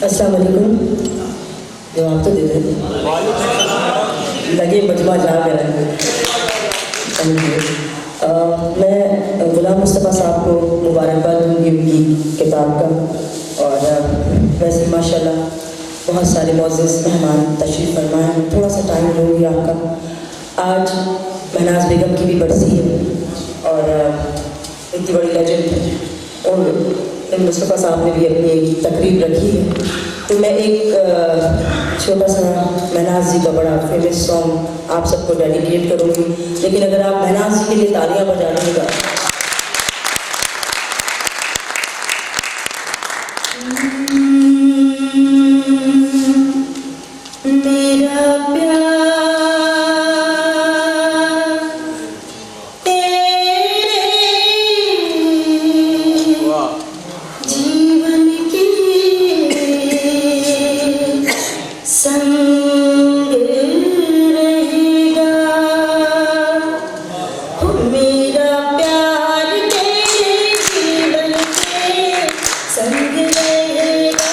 अस्सलाम वालेकुम। जवाब तो दे दें, लगे मजमा जा मेरा। मैं गुलाम मुस्तफ़ा साहब को मुबारकबाद दूँगी उनकी किताब का। और वैसे माशाल्लाह बहुत सारे मौजूद मेहमान तशरीफ़ फरमाए। थोड़ा सा टाइम लूँगी आपका। आज महनाज बेगम की भी बरसी है और इतनी बड़ी लेजेंड है और मुस्तफ़ा साहब ने भी अपनी एक तकरीर रखी है। तो मैं एक छोटा सा महनाज जी का बड़ा फेमस सॉन्ग आप सबको डेडिकेट करूँगी, लेकिन अगर आप महनाज जी के लिए तालियां बजा दीजिएगा। मेरा प्यार तेरे जीवन के संग रहेगा। हो मेरा प्यार तेरे जीवन के संग रहेगा।